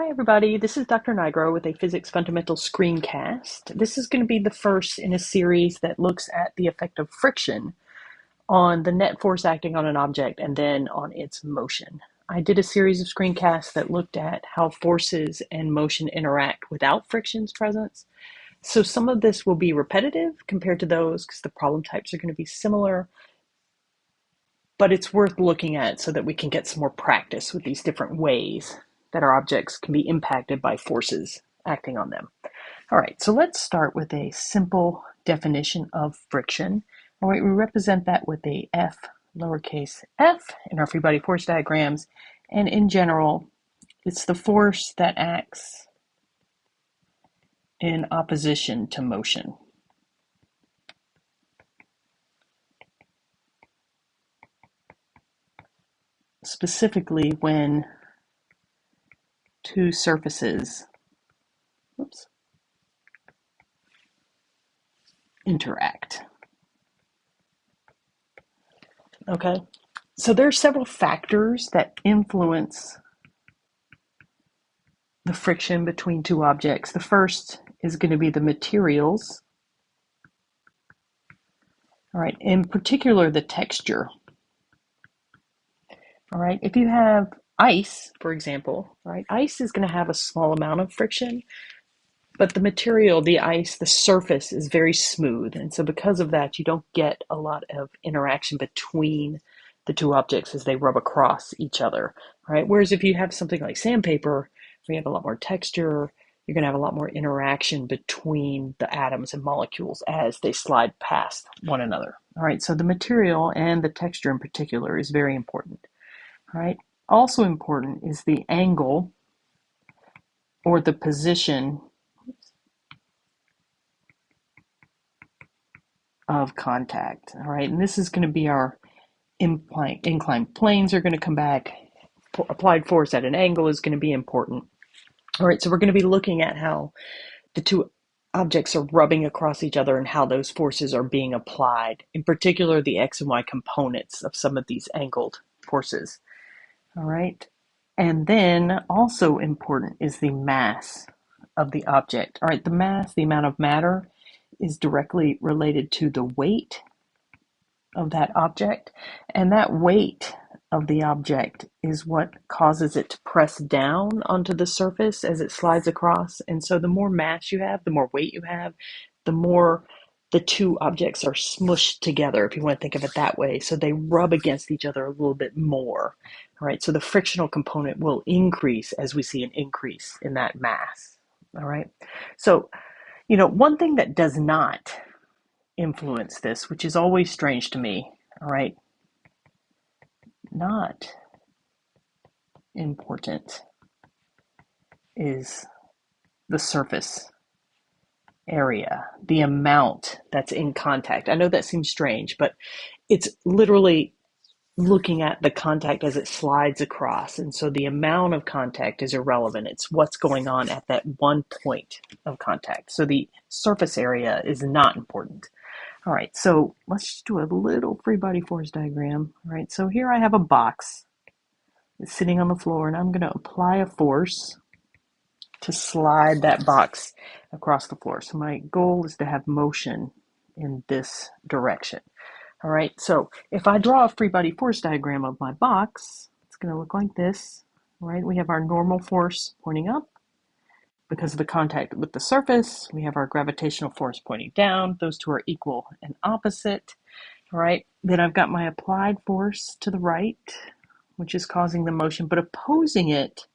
Hi everybody, this is Dr. Nigro with a Physics Fundamentals screencast. This is going to be the first in a series that looks at the effect of friction on the net force acting on an object and then on its motion. I did a series of screencasts that looked at how forces and motion interact without friction's presence. So some of this will be repetitive compared to those because the problem types are going to be similar, but it's worth looking at so that we can get some more practice with these different ways that our objects can be impacted by forces acting on them. All right, so let's start with a simple definition of friction. All right, we represent that with a F, lowercase f, in our free body force diagrams. And in general, it's the force that acts in opposition to motion. Specifically when two surfaces interact. Okay, so there are several factors that influence the friction between two objects. The first is going to be the materials. All right, in particular, the texture. All right, if you have ice, for example, right, ice is going to have a small amount of friction, but the material, the ice, the surface is very smooth. And so because of that, you don't get a lot of interaction between the two objects as they rub across each other, right? Whereas if you have something like sandpaper, where you have a lot more texture, you're going to have a lot more interaction between the atoms and molecules as they slide past one another. All right, so the material and the texture in particular is very important. All right, also important is the angle or the position of contact. All right, and this is going to be our inclined planes are going to come back. Applied force at an angle is going to be important. All right, so we're going to be looking at how the two objects are rubbing across each other and how those forces are being applied, in particular the X and Y components of some of these angled forces. All right, and then also important is the mass of the object. All right, the mass, the amount of matter, is directly related to the weight of that object, and that weight of the object is what causes it to press down onto the surface as it slides across. And so the more mass you have, the more weight you have, the more the two objects are smushed together, if you want to think of it that way. So they rub against each other a little bit more. All right, so the frictional component will increase as we see an increase in that mass. All right, so one thing that does not influence this, which is always strange to me, all right, not important, is the surface area, the amount that's in contact. I know that seems strange, but it's literally looking at the contact as it slides across. And so the amount of contact is irrelevant. It's what's going on at that one point of contact. So the surface area is not important. All right, so let's just do a little free body force diagram. All right, so here I have a box that's sitting on the floor, and I'm going to apply a force to slide that box across the floor. So my goal is to have motion in this direction. All right, so if I draw a free body force diagram of my box, it's going to look like this. All right, we have our normal force pointing up. Because of the contact with the surface, we have our gravitational force pointing down. Those two are equal and opposite. All right, then I've got my applied force to the right, which is causing the motion, but opposing it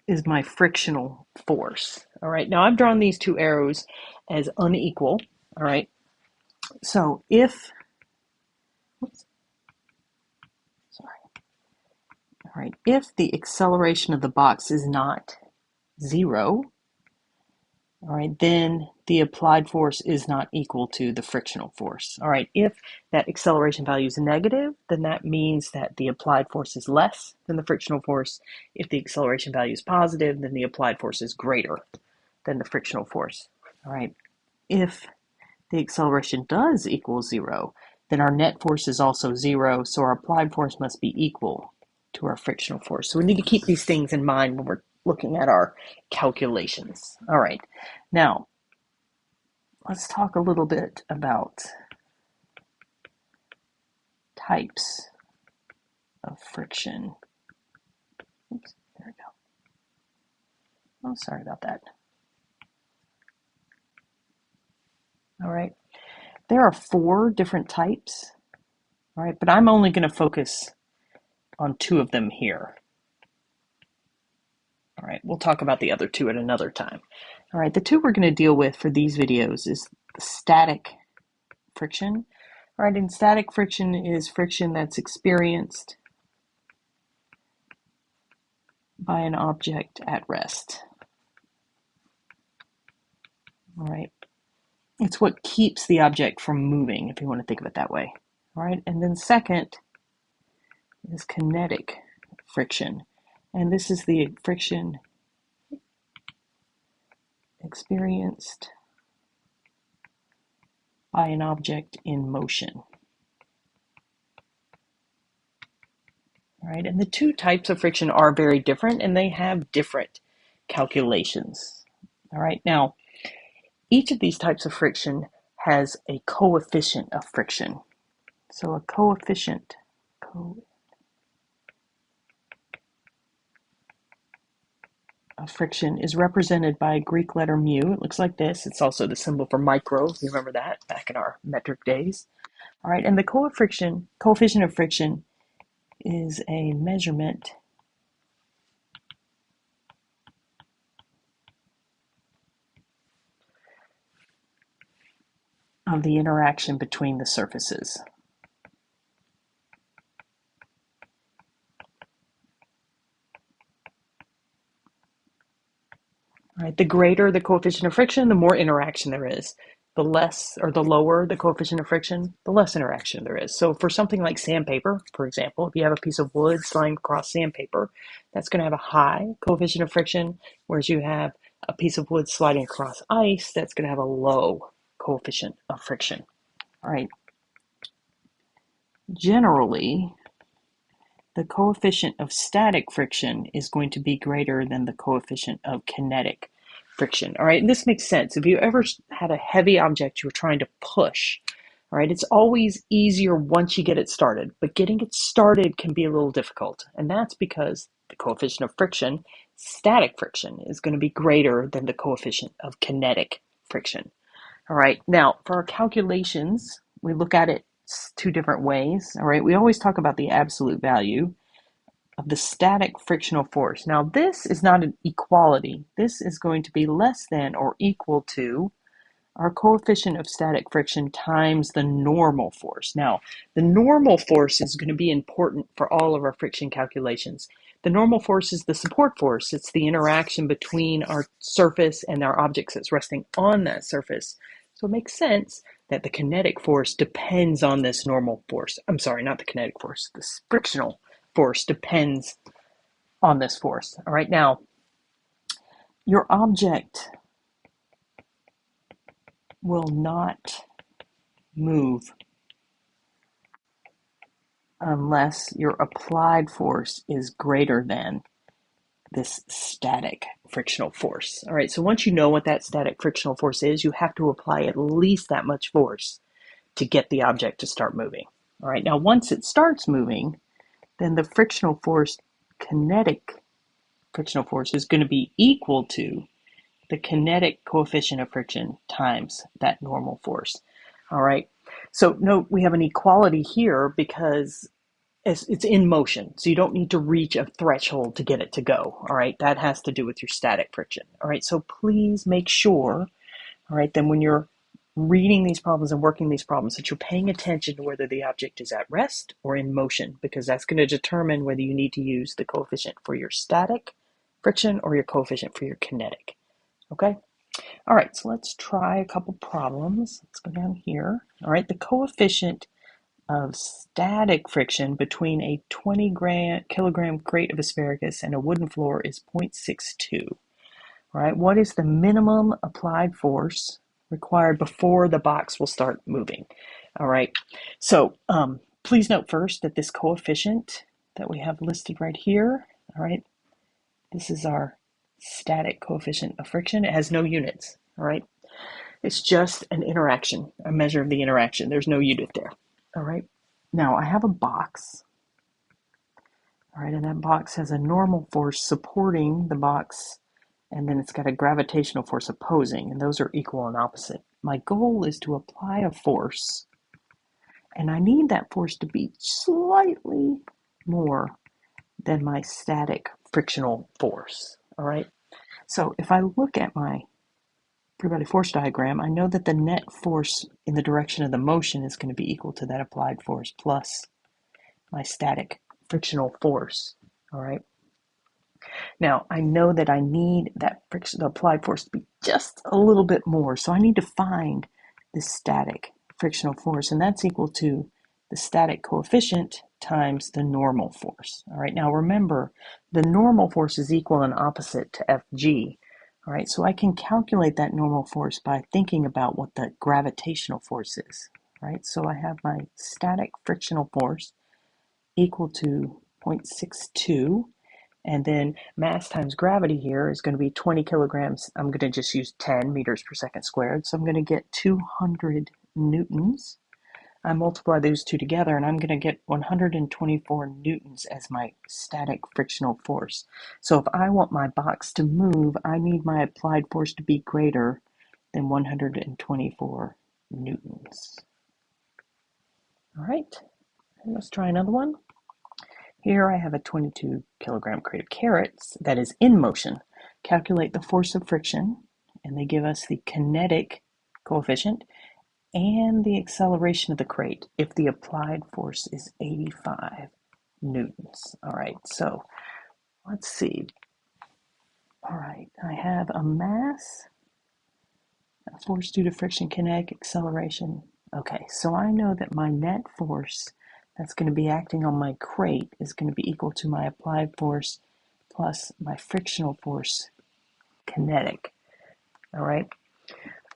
is my frictional force. All right, now I've drawn these two arrows as unequal. All right, so if, if the acceleration of the box is not 0, all right, then the applied force is not equal to the frictional force. All right, if that acceleration value is negative, then that means that the applied force is less than the frictional force. If the acceleration value is positive, then the applied force is greater than the frictional force. All right, if the acceleration does equal 0, then our net force is also 0, so our applied force must be equal to our frictional force. So we need to keep these things in mind when we're looking at our calculations. All right, now let's talk a little bit about types of friction. Oops, there we go. Oh, sorry about that. All right, there are 4 different types. All right, but I'm only going to focus on 2 of them here. All right, we'll talk about the other 2 at another time. All right, the 2 we're going to deal with for these videos is static friction. All right, and static friction is friction that's experienced by an object at rest. All right, it's what keeps the object from moving, if you want to think of it that way. All right, and then second is kinetic friction, and this is the friction experienced by an object in motion. All right, and the 2 types of friction are very different and they have different calculations. All right, now each of these types of friction has a coefficient of friction. So a coefficient of friction is represented by a Greek letter mu. It looks like this. It's also the symbol for micro, if you remember that back in our metric days. All right, and the coefficient of friction is a measurement of the interaction between the surfaces. All right, the greater the coefficient of friction, the more interaction there is. The less or the lower the coefficient of friction, the less interaction there is. So for something like sandpaper, for example, if you have a piece of wood sliding across sandpaper, that's going to have a high coefficient of friction, whereas you have a piece of wood sliding across ice, that's going to have a low coefficient of friction. All right. Generally, the coefficient of static friction is going to be greater than the coefficient of kinetic friction. All right, and this makes sense. If you ever had a heavy object you were trying to push, all right, it's always easier once you get it started, but getting it started can be a little difficult, and that's because the coefficient of friction, static friction, is going to be greater than the coefficient of kinetic friction. All right, now for our calculations, we look at it 2 different ways. All right, we always talk about the absolute value of the static frictional force. Now this is not an equality. This is going to be less than or equal to our coefficient of static friction times the normal force. Now the normal force is going to be important for all of our friction calculations. The normal force is the support force. It's the interaction between our surface and our objects that's resting on that surface. So it makes sense that the kinetic force depends on this normal force. I'm sorry, not the kinetic force, the frictional force depends on this force. All right, now your object will not move unless your applied force is greater than this static frictional force. All right, so once you know what that static frictional force is, you have to apply at least that much force to get the object to start moving. All right, now once it starts moving, then the frictional force, kinetic frictional force, is going to be equal to the kinetic coefficient of friction times that normal force. All right, so note we have an equality here because it's in motion, so you don't need to reach a threshold to get it to go. All right, that has to do with your static friction. All right, so please make sure, all right, then when you're reading these problems and working these problems, that you're paying attention to whether the object is at rest or in motion, because that's going to determine whether you need to use the coefficient for your static friction or your coefficient for your kinetic. Okay? All right, so let's try a couple problems. Let's go down here. All right, the coefficient of static friction between a 20 kilogram crate of asparagus and a wooden floor is 0.62. All right, what is the minimum applied force required before the box will start moving? All right, so please note first that this coefficient that we have listed right here, all right, this is our static coefficient of friction. It has no units, all right? It's just an interaction, a measure of the interaction. There's no unit there, all right? Now I have a box, all right, and that box has a normal force supporting the box, and then it's got a gravitational force opposing, and those are equal and opposite. My goal is to apply a force, and I need that force to be slightly more than my static frictional force, all right? So if I look at my free body force diagram, I know that the net force in the direction of the motion is going to be equal to that applied force plus my static frictional force, all right? Now, I know that I need that friction, the applied force to be just a little bit more, so I need to find the static frictional force, and that's equal to the static coefficient times the normal force. All right, now remember, the normal force is equal and opposite to Fg. All right, so I can calculate that normal force by thinking about what the gravitational force is. All right, so I have my static frictional force equal to 0.62, and then mass times gravity here is going to be 20 kilograms. I'm going to just use 10 meters per second squared, so I'm going to get 200 newtons. I multiply those two together, and I'm going to get 124 newtons as my static frictional force. So if I want my box to move, I need my applied force to be greater than 124 newtons. All right, let's try another one. Here I have a 22 kilogram crate of carrots that is in motion. Calculate the force of friction, and they give us the kinetic coefficient and the acceleration of the crate if the applied force is 85 newtons. All right, so let's see. All right, I have a mass, a force due to friction, kinetic acceleration. Okay, so I know that my net force that's going to be acting on my crate is going to be equal to my applied force plus my frictional force, kinetic. All right,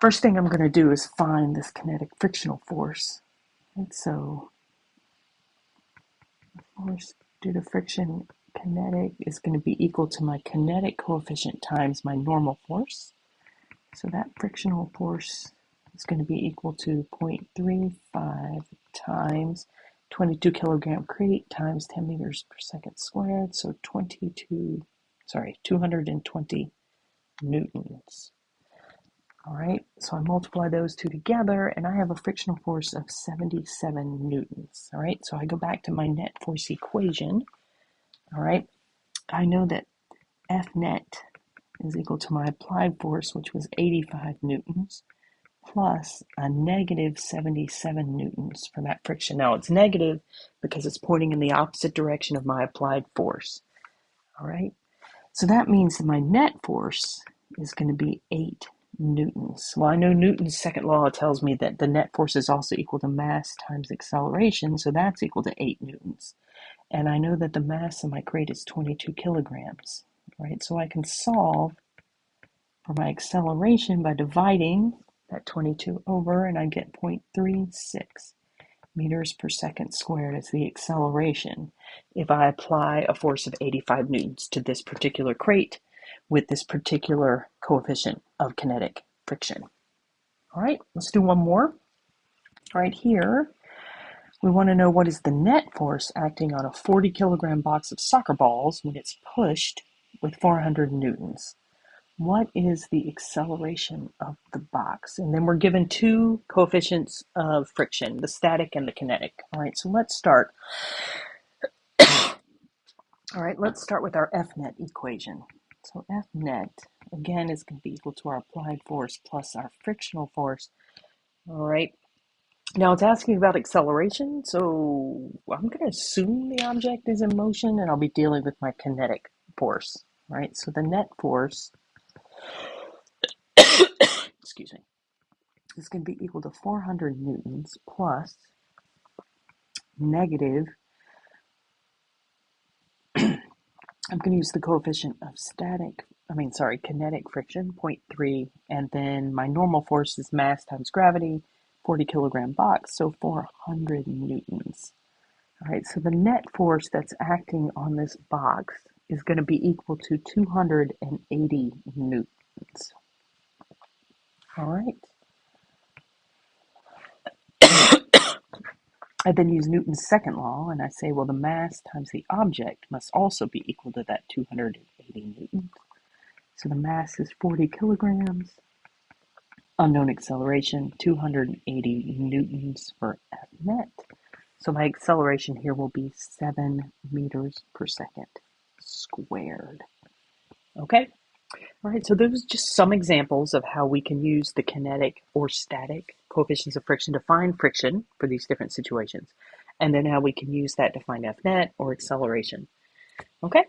first thing I'm going to do is find this kinetic frictional force. And so force due to friction, kinetic, is going to be equal to my kinetic coefficient times my normal force. So that frictional force is going to be equal to 0.35 times 22 kilogram crate times 10 meters per second squared, so 220 newtons. All right, so I multiply those two together, and I have a frictional force of 77 newtons. All right, so I go back to my net force equation. All right, I know that F net is equal to my applied force, which was 85 newtons, plus a negative 77 newtons for that friction. Now it's negative because it's pointing in the opposite direction of my applied force. All right, so that means that my net force is going to be 8 newtons. Well, I know Newton's second law tells me that the net force is also equal to mass times acceleration, so that's equal to 8 newtons. And I know that the mass of my crate is 22 kilograms, right? So I can solve for my acceleration by dividing that 22 over, and I get 0.36 meters per second squared as the acceleration if I apply a force of 85 newtons to this particular crate with this particular coefficient of kinetic friction. All right, let's do one more. Right here, we want to know what is the net force acting on a 40 kilogram box of soccer balls when it's pushed with 400 newtons. What is the acceleration of the box? And then we're given two coefficients of friction, the static and the kinetic. All right, so let's start. All right, let's start with our F net equation. So F net, again, is going to be equal to our applied force plus our frictional force. All right, now it's asking about acceleration, so I'm going to assume the object is in motion, and I'll be dealing with my kinetic force. All right, so the net force, excuse me, is going to be equal to 400 newtons plus negative, I'm going to use the coefficient of kinetic friction, 0.3, and then my normal force is mass times gravity, 40 kilogram box, so 400 newtons. All right, so the net force that's acting on this box is going to be equal to 280 newtons. All right. I then use Newton's second law, and I say, well, the mass times the object must also be equal to that 280 newtons. So the mass is 40 kilograms. Unknown acceleration, 280 newtons for F net. So my acceleration here will be 7 meters per second squared. Okay? All right, so those are just some examples of how we can use the kinetic or static coefficients of friction to find friction for these different situations. And then how we can use that to find F net or acceleration. Okay?